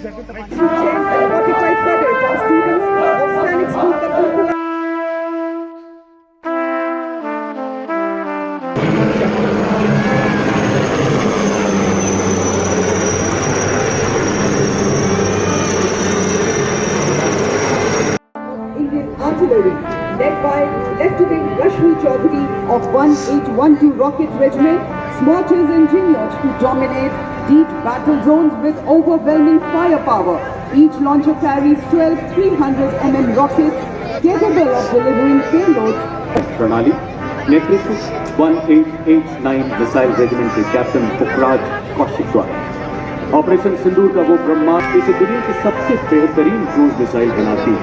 Indian Artillery, led by Lieutenant Rashmi Chaudhary of 1812 Rocket Regiment, SMORT is engineered to dominate deep battle zones with overwhelming firepower. Each launcher carries 12 300 mm rockets capable of delivering payloads. प्रणाली नेतृत्व 1889 missile regiment के captain पुखराज कौशिक द्वारा operation सिंदूर का वो ब्रह्मास्त्र इसे दुनिया की सबसे बेहतरीन क्रूज मिसाइल बनाती है।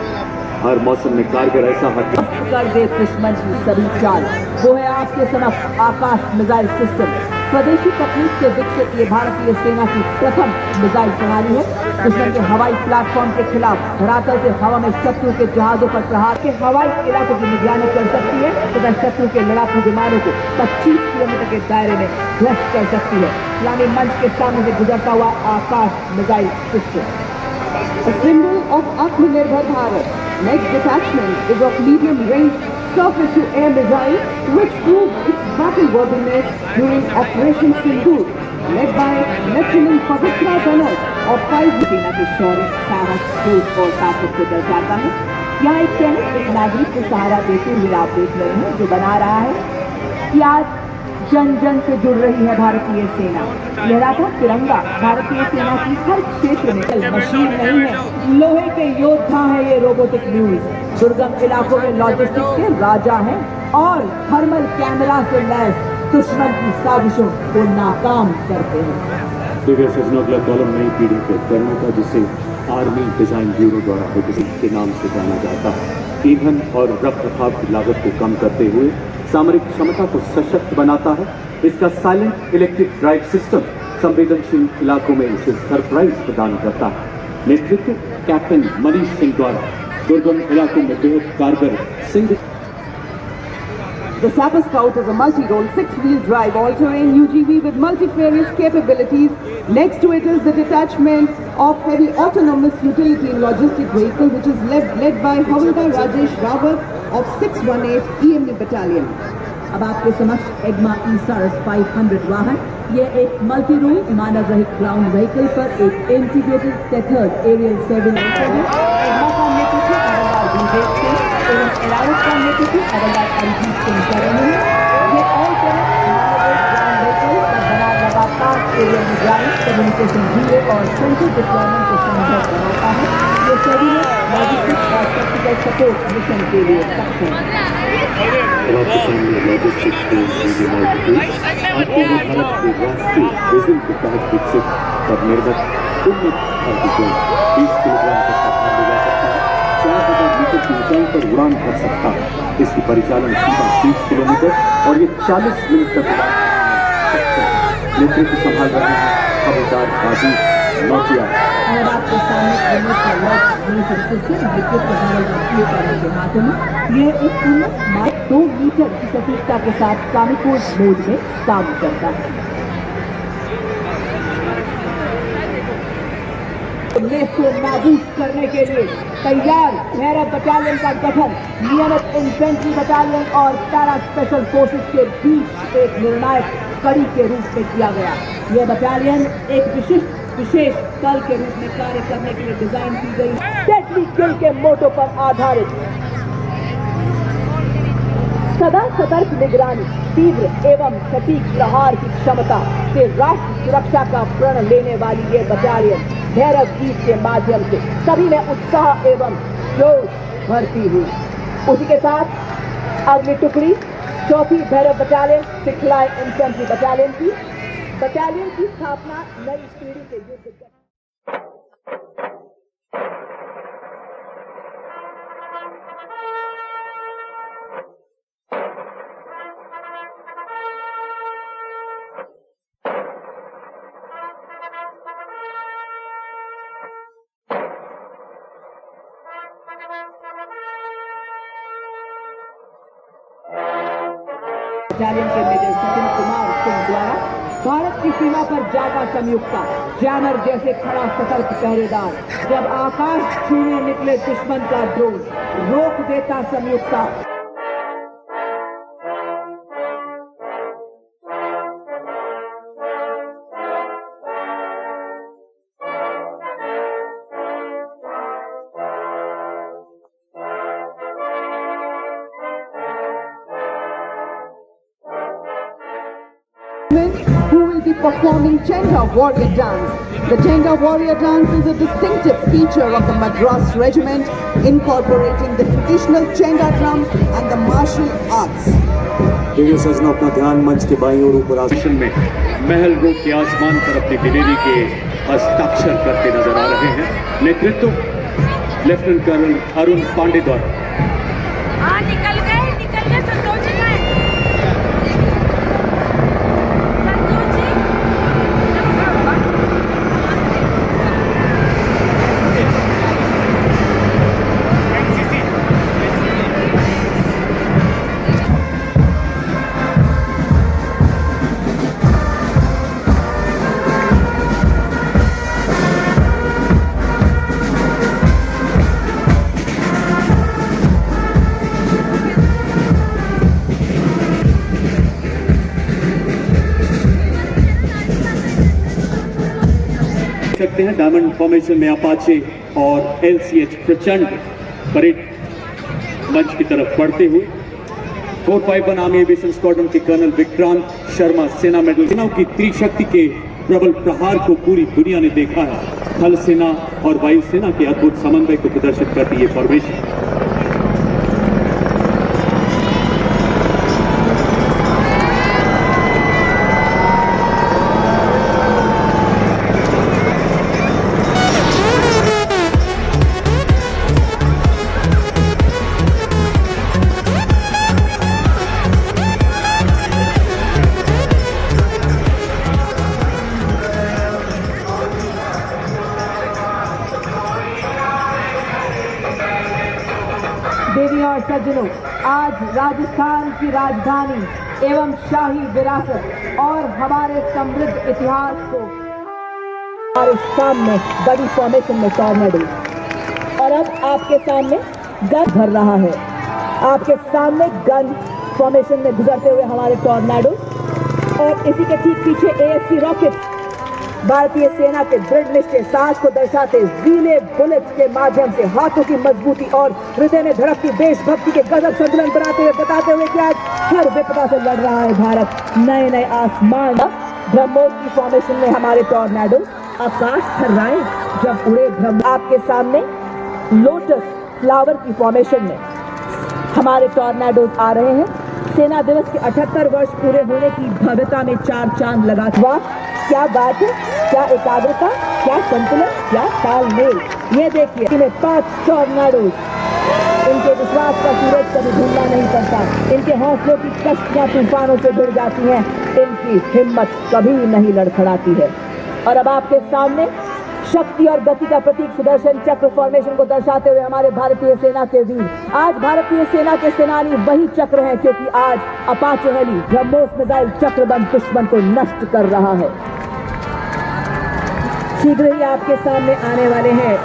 हर मौसम में कारगर ऐसा हथियार कर दे दुश्मन की सभी चाल। वो है आपके समक्ष आकाश मिसाइल सिस्टम। स्वदेशी तकनीक से विकसित ये भारतीय सेना की प्रथम मिसाइल प्रणाली है। दुश्मन के हवाई प्लेटफॉर्म के खिलाफ धरातल से हवा में शत्रु के जहाजों पर प्रहार के हवाई इलाकों की निगरानी कर सकती है तथा शत्रु के लड़ाकू विमानों को 25 किलोमीटर के दायरे में ध्वस्त कर सकती है। इस्लामी मंच के सामने से गुजरता हुआ Akash missile system. A symbol of Atmanirbhar Bharat. Next detachment is of medium-range surface-to-air missile, which proved its battle-worthiness during Operation Sindoor, led by Lieutenant Pavitra Banerjee of 5 सेना के शौर्य, साहस, क्रोध और ताकत को दर्शाता है। यहाँ एक सैनिक एक नागरिक को सहारा देते हुए आप देख रहे हैं, जो बना रहा है कि आज जन जन से जुड़ रही है भारतीय सेना। लहराता तिरंगा भारतीय सेना की हर क्षेत्र में मशीन नहीं है, लोहे के योद्धा है ये रोबोटिक न्यूज। दुर्गम इलाकों में लॉजिस्टिक्स के राजा हैं और थर्मल कैमरा से लैस दुश्मन की साजिशों को नाकाम करते हैं। दिव्य सजनों अगला कॉलम नई पीढ़ी के उपकरणों का, जिसे आर्मी डिजाइन ब्यूरो द्वारा विकसित के नाम से जाना जाता है, ईंधन और रखरखाव की लागत को कम करते हुए सामरिक क्षमता को सशक्त बनाता है। इसका साइलेंट इलेक्ट्रिक ड्राइव सिस्टम संवेदनशील इलाकों में इसे सरप्राइज प्रदान करता है। नेतृत्व कैप्टन मनीष सिंह द्वारा दुर्गम इलाकों में बेहद कारगर Singh. The Sapper Scout is a multi-role, 6-wheel drive, all-terrain UGV with multifarious capabilities. Next to it is the detachment of heavy autonomous utility and logistic vehicle, which is led by Havildar Rajesh Rawat of 618 EMD Battalion. अब आपके समक्ष एग्मा ई-सारस 500 वाहन। ये एक multi role मानव रहित ground vehicle पर एक integrated tethered aerial surveillance है। एग्मा का नेतृत्व हवलदार गुरदेव सिंह एवं एरावत का नेतृत्व हवलदार अरिजीत सिंह कर रहे हैं। ये ऑल तरह मानव रहित ग्राउंड व्हीकल का बना लगातार एरियल निगरानी, कम्युनिकेशन रिले और सेंसर डिप्लॉयमेंट को संभव बनाता है। ये सभी लॉजिस्टिक्स और टेक्निकल सपोर्ट मिशन के लिए सक्षम है। आपके सामने लॉजिस्टिक के आपको भारत के राष्ट्रीय विजन के तहत विकसित और निर्मित उन्नत भारतीय 20 किलोग्राम तक का भार ले जा सकता है, 4000 मीटर की ऊंचाई पर उड़ान भर सकता है। इसकी परिचालन सीमा 30 किलोमीटर और ये 40 मिनट तक उड़ान भर सकता है। नेतृत्व संभाल रहे हैं हवलदार राजेश नौटिया। और आपके सामने सिस्टम के हाथों में यह एक उन्नत 2 मीटर की सटीकता के साथ कामिकोज मोड में काम करता है। को नाबूद करने के लिए तैयार भैरव बटालियन का गठन नियमित इन्फेंट्री बटालियन और पैरा स्पेशल फोर्सेस के बीच एक निर्णायक कड़ी के रूप में किया गया। यह बटालियन एक विशेष कल के रूप में कार्य करने के लिए डिजाइन की गई डेडली किल के मोटो पर आधारित सदा सतर्क निगरानी, तीव्र एवं सटीक प्रहार की क्षमता से राष्ट्र सुरक्षा का प्रण लेने वाली ये बटालियन भैरव गीत के माध्यम से सभी में उत्साह एवं जोश भरती हुई। उसी के साथ अगली टुकड़ी 4थी भैरव बटालियन सिखलाई इन्फेंट्री बटालियन की स्थापना नई पीढ़ी के युद्ध बटालियन के मेजर सचिन कुमार सिंह द्वारा भारत की सीमा पर जागा संयुक्ता, जैमर जैसे खड़ा सतर्क पहरेदार। जब आकाश छूने निकले दुश्मन का ड्रोन, रोक देता संयुक्ता। who will be performing Chenga Warrior Dance. The Chenga Warrior Dance is a distinctive feature of the Madras Regiment, incorporating the traditional Chenga drum and the martial arts. देखिए सजना अपना ध्यान मंच के बाईं ओर ऊपर आसन में महल रोड के आसमान पर अपनी दिलेरी के हस्ताक्षर करते नजर आ रहे हैं। नेतृत्व लेफ्टिनेंट कर्नल अरुण पांडे द्वारा। निकल गए संतोष जी गए। सकते हैं डायमंड फॉर्मेशन में अपाचे और एलसीएच प्रचंड परेड मंच की तरफ बढ़ते हुए 451 आर्मी एविएशन स्क्वाड्रन के कर्नल विक्रांत शर्मा सेना मेडल। सेनाओं की त्रिशक्ति के प्रबल प्रहार को पूरी दुनिया ने देखा है। थल सेना और वायु सेना के अद्भुत समन्वय को प्रदर्शित करती है फॉर्मेशन। देवी और सज्जनों, आज राजस्थान की राजधानी एवं शाही विरासत और हमारे समृद्ध इतिहास को हमारे सामने बड़ी फॉर्मेशन में टॉर्नेडो, और अब आपके सामने गन भर रहा है। आपके सामने गन फॉर्मेशन में गुजरते हुए हमारे टॉर्नेडो, और इसी के ठीक पीछे ASC रॉकेट भारतीय सेना के दृढ़ निश्चय साहस को दर्शाते व्हीले बुलेट के माध्यम से हाथों की मजबूती और हृदय में धड़कती देशभक्ति के गजब संतुलन बनाते हुए बताते हुए कि आज हर विपदा से लड़ रहा है भारत। नए नए आसमान ब्रह्मोस की फॉर्मेशन में हमारे टॉर्नेडो आकाश थर्राए जब उड़े ब्रह्म। आपके सामने लोटस फ्लावर की फॉर्मेशन में हमारे टॉर्नेडोज आ रहे हैं। सेना दिवस के 78 वर्ष पूरे होने की भव्यता में 4 चांद लगा। वाह क्या बात है, क्या एकाग्रता, क्या संतुलन, क्या तालमेल। ये देखिए इन्हें 5 टॉर्नेडोज। इनके विश्वास का सूरज कभी ढूंढना नहीं पड़ता। इनके हौसलों की कश्तियां तूफानों से भिड़ जाती हैं। इनकी हिम्मत कभी नहीं लड़खड़ाती है। और अब आपके सामने शक्ति और गति का प्रतीक सुदर्शन चक्र फॉर्मेशन को दर्शाते हुए हमारे भारतीय सेना के वीर। आज भारतीय सेना के सेनानी वही चक्र हैं, क्योंकि आज अपाचे हेली ब्रह्मोस मिसाइल चक्रबंद दुश्मन को नष्ट कर रहा है। शीघ्र ही आपके सामने आने वाले हैं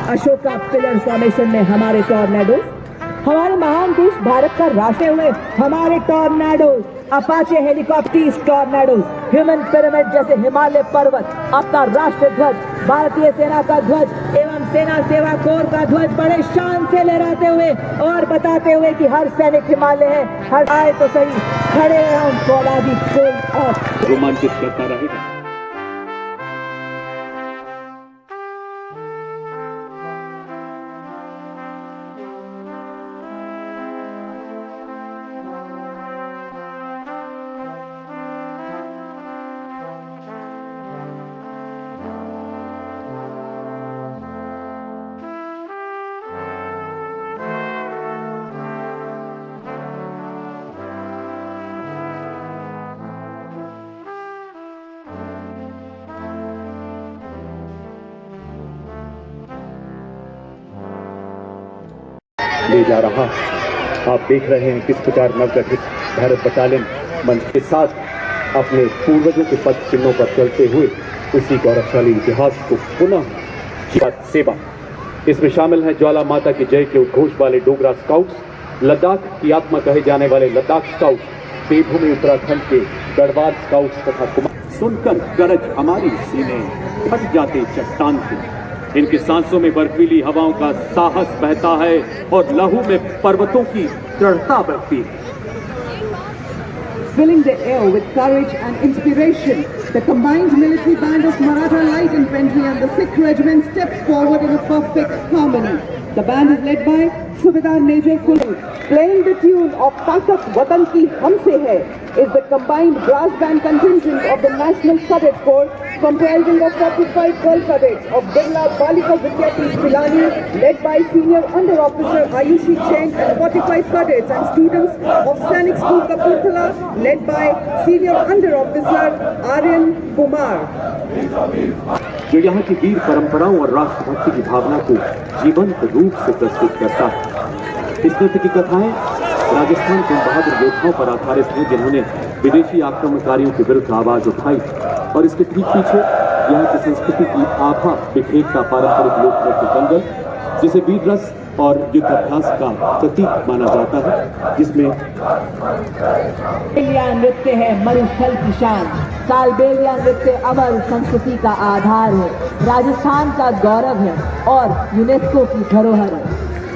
अशोका पिलर फॉर्मेशन में हमारे टॉर्नेडो। हमारे महान देश भारत का राष्ट्र हुए हमारे tornadoes, Apache helicopters tornadoes, human pyramid जैसे हिमालय पर्वत, अपना राष्ट्र ध्वज, भारतीय सेना का ध्वज एवं सेना सेवा कोर का ध्वज बड़े शान से लहराते हुए और बताते हुए कि हर सैनिक हिमालय है, हर आए तो सही खड़े हैं हम फौलादी कोई और। रोमांचित करता रहेगा। ले जा रहा। आप देख रहे हैं किस प्रकार नवगठित भारत बटालियन मंच के साथ अपने पूर्वजों के पद चिन्हों पर चलते हुए उसी गौरवशाली इतिहास को पुनः सेवा। इसमें शामिल हैं ज्वाला माता की जय के उद्घोष वाले डोगरा स्काउट्स, लद्दाख की आत्मा कहे जाने वाले लद्दाख स्काउट, देवभूमि उत्तराखंड के गढ़वाल स्काउट्स तथा कुमार। सुनकर गरज हमारी सीने फट जाते चट्टान के। इनकी सांसों में बर्फीली हवाओं का साहस बहता है और लहू में पर्वतों की दृढ़ता बहती है। Filling the air with courage and inspiration, the combined military band of Maratha Light Infantry and the Sikh Regiment steps forward in a perfect harmony. The band is led by Subedar Major Kulal. Playing the tune of Takat Watan Ki Humse Hai is the combined brass band contingent of the National Cadet Corps, comprising of 45 girl cadets of Birla Balika Vidyapeeth Pilani, led by Senior Under Officer Ayushi Jain, and 45 cadets and students of Sainik School Kapurthala, led by Senior Under Officer Aryan Kumar. जो यहाँ की वीर परंपराओं और राष्ट्रभक्ति की भावना को जीवंत रूप से प्रस्तुत करता है। इस नृत्य की कथाएं राजस्थान के बहादुर योद्धाओं पर आधारित हैं जिन्होंने विदेशी आक्रमणकारियों के विरुद्ध आवाज उठाई, और इसके ठीक पीछे यहाँ की संस्कृति की आभा बिखेरता पारंपरिक लोक नृत्य दंगल, जिसे वीर रस और युद्धाभ्यास का प्रतीक माना जाता है, जिसमें कालबेलिया नृत्य है मरुस्थल की शान। कालबेलिया नृत्य अमर संस्कृति का आधार है, राजस्थान का गौरव है और यूनेस्को की धरोहर है।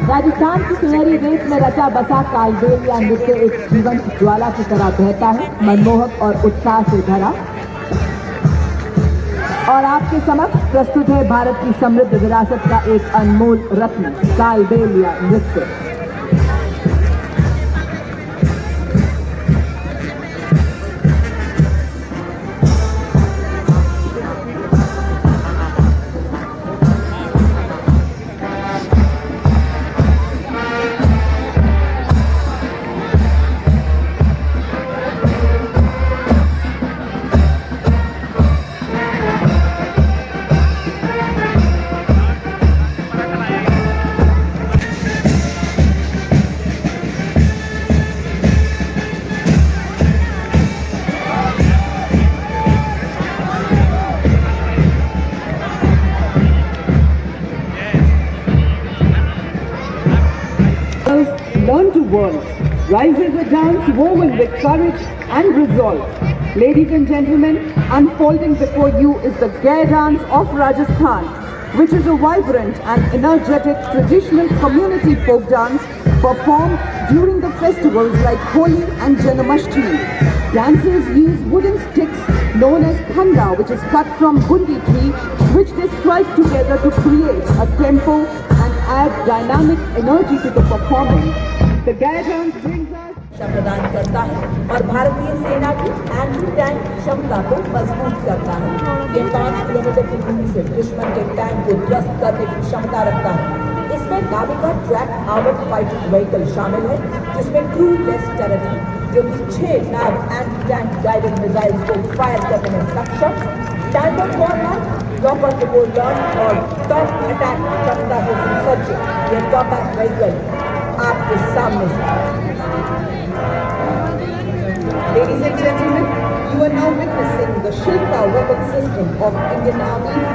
राजस्थान की सुनहरी रेत में रचा बसा कालबेलिया नृत्य एक जीवंत ज्वाला की तरह बहता है, मनमोहक और उत्साह से भरा। और आपके समक्ष प्रस्तुत है भारत की समृद्ध विरासत का एक अनमोल रत्न, कालबेलिया नृत्य। Learn to whirl. Rises a dance woven with courage and resolve. Ladies and gentlemen, unfolding before you is the Gair dance of Rajasthan, which is a vibrant and energetic traditional community folk dance performed during the festivals like Holi and Janmashtami. Dancers use wooden sticks known as khanda, which is cut from bundi tree, which they strike together to create a tempo and add dynamic energy to the performance. The Gair dance brings us प्रदान करता है और भारतीय सेना की anti tank क्षमता को मजबूत करता है। ये 5 किलोमीटर की दूरी से दुश्मन के टैंक को ध्वस्त करने की क्षमता रखता है। इसमें Navika track armoured fighting vehicle शामिल है, जिसमें क्रू लेस टर्रेट है, जो कि 6 नैव एंटी टैंक गाइडेड मिसाइल्स को फायर करने में सक्षम। Timer format proper report learn और टॉप अटैक क्षमता से सुसज्जित ये कॉम्बैट व्हीकल आपके सामने। Ladies and gentlemen, you are now witnessing the Shilpa weapon system of Indian Army's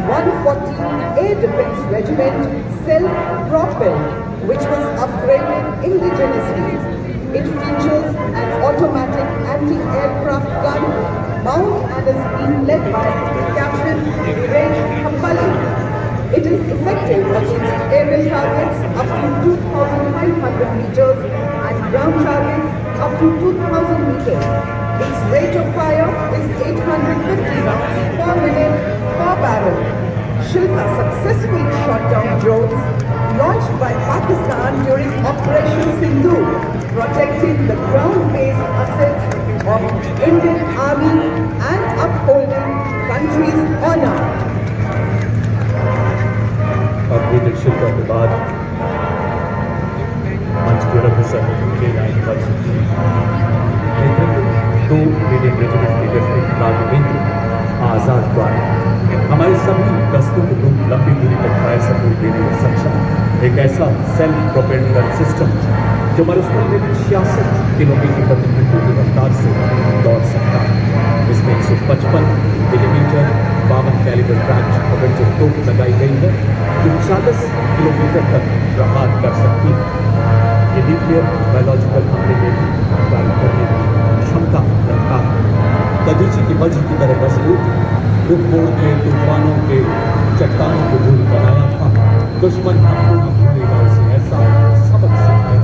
140 Air Defense Regiment self-propelled, which was upgraded indigenously. It features an automatic anti-aircraft gun mount and is being led by Captain Viresh Khampali. It is effective against aerial targets up to 2,500 meters and ground targets up to 2,000 meters. Its rate of fire is 850 rounds per minute per barrel. Shilpa successfully shot down drones launched by Pakistan during Operation Sindoor, protecting the ground-based assets of Indian Army and upholding country's honor. Upgraded Shilpa के बाद मंच की ओर sir दो Indian regiment के lieutenant Raghavendra आजाद द्वारा हमारे सभी गस्तों को लंबी दूरी तक फायर सपोर्ट देने में सक्षम एक ऐसा सेल्फ प्रोपेल्ड गन सिस्टम जो मरुस्थल में 66 किलोमीटर प्रति घंटे की रफ्तार से दौड़ सकता है। इसमें 155 मिलीमीटर 52 कैलिबर ब्रांच अवेंजर तोप लगाई गई है जो 40 किलोमीटर तक प्रहार कर सकती है। ये न्यूक्लियर बायोलॉजिकल हमले में भी कार्य करने की क्षमता रखता है। दधीची की वज्र की तरह मजबूत, रुख मोड़ के तूफानों के चट्टानों को धूल बनाया था। दुश्मन हमलों की भूलेगा उसे ऐसा सबक सिखाया।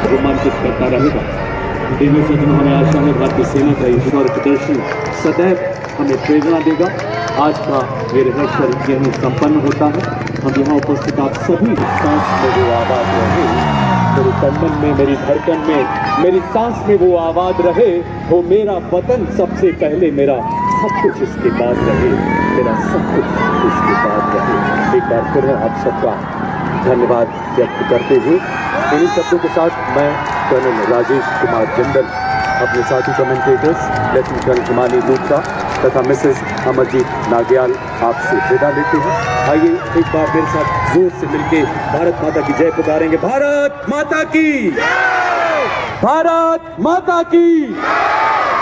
रोमांचित करता रहेगा। देवी सजनों, हमें आशा है भारतीय सेना का ईश्वर प्रदर्शन सदैव हमें प्रेरणा देगा। आज का ये रिहर्सल यहीं संपन्न होता है। हम यहाँ उपस्थित आप सभी सांस में वो आवाज रहे, मेरे तन में, मेरी धड़कन में, मेरी सांस में वो आवाज रहे, वो मेरा वतन सबसे पहले, मेरा सब कुछ इसके बाद रहे, मेरा सब कुछ इसके बाद रहे। एक बार फिर आप सबका धन्यवाद व्यक्त करते हुए इन्हीं शब्दों के साथ मैं कर्नल राजेश कुमार जिंदल, अपने साथी commentators lieutenant colonel Himani Gupta तथा मिसेस अमरजीत नाग्याल आपसे विदा लेते हैं। आइए एक बार मेरे साथ जोर से मिलके भारत माता की जय पुकारेंगे। भारत माता की, भारत माता की,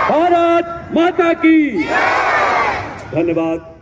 भारत माता की। धन्यवाद।